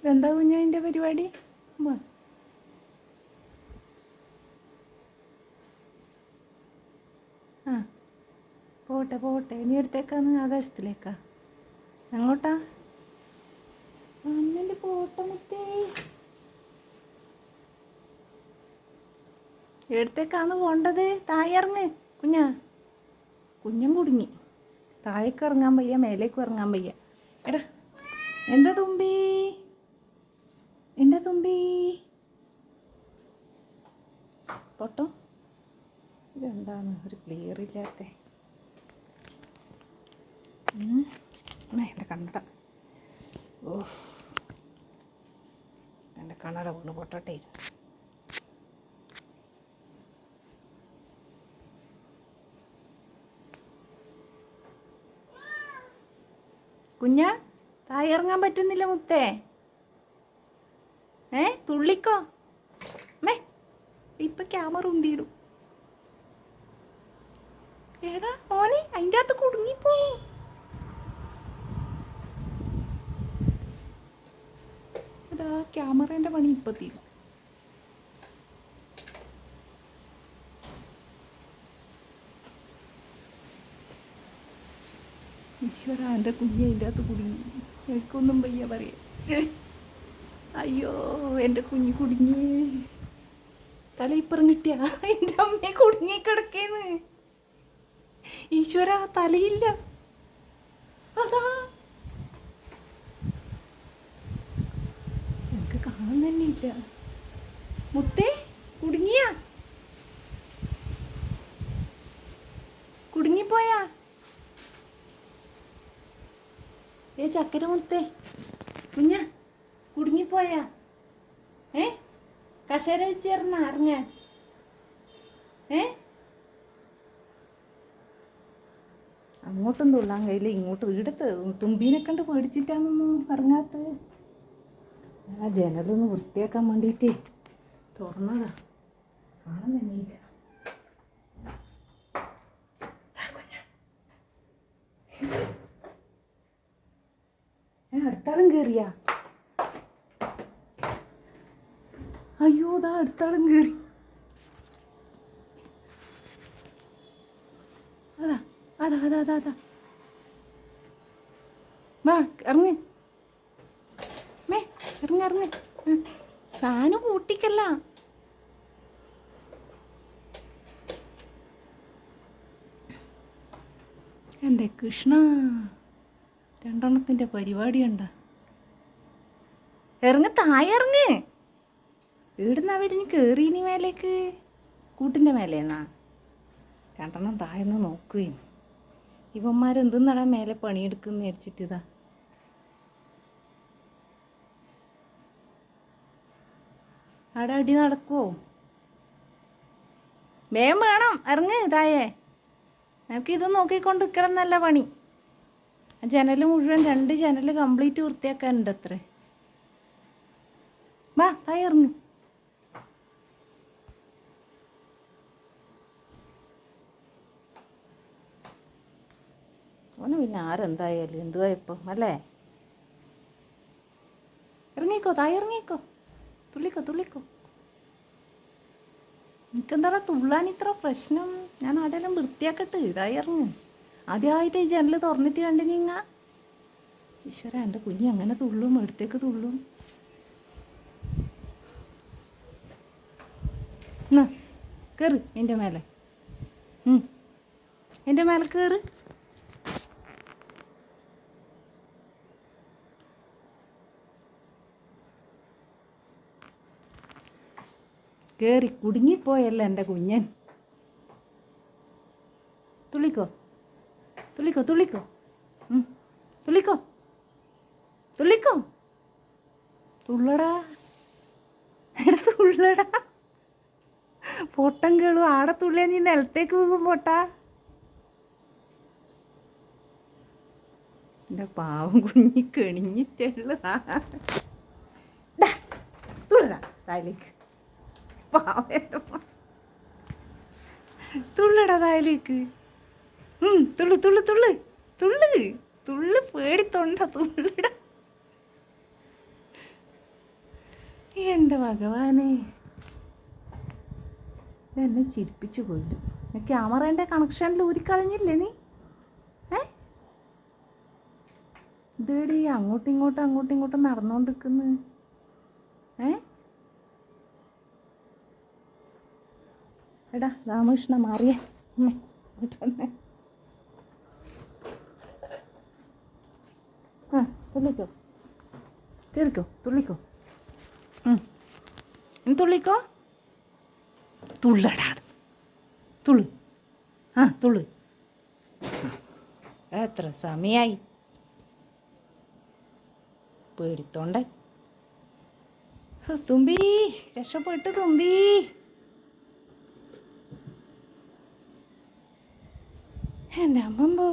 എന്താ കുഞ്ഞതിൻ്റെ പരിപാടി? ആ പോട്ടെ പോട്ടെ, ഇനി എടുത്തേക്കാന്ന് ആകാശത്തിലേക്കാ? എങ്ങോട്ടാ? അന്നല്ലേ പോട്ടെ മുത്തേ. എടുത്തേക്കാന്ന് പോണ്ടത്? താഴെ ഇറങ്ങ് കുഞ്ഞാ. കുഞ്ഞും കുടുങ്ങി. താഴേക്ക് ഇറങ്ങാൻ വയ്യ, മേലേക്ക് ഇറങ്ങാൻ വയ്യ. എടാ എന്താ തുമ്പി, എന്താ തുമ്പി? പൊട്ടോ, ഇതെന്താണ് ഒരു ക്ലിയർ ഇല്ലാത്ത? എൻ്റെ കണ്ണട, ഓ എൻ്റെ കണ്ണട വീണ് പൊട്ടട്ടെ. കുഞ്ഞാ താഴെ ഇറങ്ങാൻ പറ്റുന്നില്ല മുത്തേ. തുള്ളിക്കോ മേ, ഇപ്പം ക്യാമറ ഉന്തിയിടും. ഏടാ മോനെ, അതിൻ്റെ അകത്ത് കുടുങ്ങിപ്പോ. അതാ ക്യാമറേൻ്റെ പണി ഇപ്പം തീരും. ഈശ്വര, എൻ്റെ കുഞ്ഞ് അതിൻ്റെ അകത്ത് കുടുങ്ങി. എനിക്കൊന്നും വയ്യ പറയാ. അയ്യോ എൻ്റെ കുഞ്ഞ് കുടുങ്ങി. തല ഇപ്പുറം കിട്ടിയ എൻ്റെ അമ്മയെ കുടുങ്ങി കിടക്കേന്ന്. ഈശ്വര, തലയില്ല. അതാ എനിക്ക് കാണാൻ തന്നെ ഇല്ല. മുത്തേ കുടുങ്ങിയ, കുടുങ്ങിപ്പോയാ? ചക്കര മുത്തേ, കുഞ്ഞ കുടുങ്ങിപ്പോയാ? കസേര വെച്ചേർന്ന ഇറങ്ങാൻ? അങ്ങോട്ടും തുള്ളാൻ കഴിയില്ല, ഇങ്ങോട്ടും. ഇവിടുത്തെ തുമ്പീനെ കണ്ട് പേടിച്ചിട്ടാണെന്നൊന്നും ഇറങ്ങാത്തത്. ആ ജനലൊന്ന് വൃത്തിയാക്കാൻ വേണ്ടിയിട്ടേ തുറന്നതാ, കാണാൻ തന്നെയില്ല. അടുത്താളും കയറിയാ? അയ്യോ, ദാ അടുത്താളും കയറി. അതാ അതാ അതാ അതാ അതാ. വാ ഇറങ്ങ് മേ, ഇറങ്ങ് ഇറങ്ങ്. ഫാന് കൂട്ടിക്കല്ല. എൻ്റെ കൃഷ്ണ, രണ്ടെണ്ണത്തിൻ്റെ പരിപാടിയുണ്ട. ഇറങ്ങ്, താഴെ ഇറങ്ങ്. ഇവിടുന്ന് അവരിഞ്ഞ് കയറിയിനി മേലേക്ക്, കൂട്ടിൻ്റെ മേലേന്നാ. രണ്ടെണ്ണം താഴെന്ന് നോക്കുകയും ഇവന്മാരെന്തെന്നടാ മേലെ പണിയെടുക്കുന്ന വിചാരിച്ചിട്ട്. ഇതാ അവിടെ അടി നടക്കുമോ? വേഗം വേണം, ഇറങ്ങ് താഴെ. എനിക്കിത് നോക്കിക്കൊണ്ട് നിൽക്കണം നല്ല പണി. ജനൽ മുഴുവൻ, 2 ജനൽ കംപ്ലീറ്റ് വൃത്തിയാക്കാനുണ്ട് അത്രേ. വാ താഴെ ഇറങ്ങ്. ഓന് പിന്നെ ആരെന്തായാലും എന്തുവാ ഇപ്പം അല്ലേ? ഇറങ്ങിക്കോ, താഴെ ഇറങ്ങിക്കോ, തുള്ളിക്കോ തുള്ളിക്കോ. എനിക്കെന്താടാ തുള്ളാൻ ഇത്ര പ്രശ്നം? ഞാൻ ആടെല്ലാം വൃത്തിയാക്കട്ടെ. ഇതായി ഇറങ്ങ്. ആദ്യമായിട്ട് ഈ ജനൽ തുറന്നിട്ട് കണ്ടിനിങ്ങ. ഈശ്വര, എൻ്റെ കുഞ്ഞ് അങ്ങനെ തുള്ളും, എടുത്തേക്ക് തുള്ളും. എന്നാ കയറ് എൻ്റെ മേലെ, എൻ്റെ മേലെ കയറ്. കയറി കുടുങ്ങിപ്പോയല്ല എൻ്റെ കുഞ്ഞൻ. തുള്ളിക്കോ തുള്ളിക്കോ തുള്ളിക്കോ, തുള്ളിക്കോ തുള്ളിക്കോ. തുള്ളടാ, എടുത്ത് തുള്ളടാ. പൊട്ടം കേളു, ആടെ തുള്ളിയാ നീ നിലത്തേക്ക് പോകും പൊട്ടാ. എൻ്റെ പാവം കുഞ്ഞി കെണിഞ്ഞിട്ടുള്ളതാ. തുള്ളടാ താഴേക്ക്, തുള്ളടാ താഴേക്ക്. തുള്ളു തുള്ളു തുള്ളു തുള്ളു തുള്ളു, പേടിത്തൊണ്ട തുള്ളടാ. എൻ്റെ ഭഗവാനെ, എന്നെ ചിരിപ്പിച്ചു കൊല്ലും. ക്യാമറേൻ്റെ കണക്ഷനിൽ ഊരിക്കളഞ്ഞില്ലേ നീ? ഇതേടി അങ്ങോട്ടും ഇങ്ങോട്ടും നടന്നുകൊണ്ടിരിക്കുന്നു. എടാ രാമകൃഷ്ണ മാറിയേ. ആ തുള്ളിക്കോ, കയറിക്കോ, തുള്ളിക്കോ, നീ തുള്ളിക്കോ, തുള്ളടാ, തുള്ളു, ആ തുള്ളു. എത്ര സമയായി പേടിത്തോണ്ടേ. തുമ്പി രക്ഷപ്പെട്ട് തുമ്പി. എൻ്റെ അമ്മമ്പോ.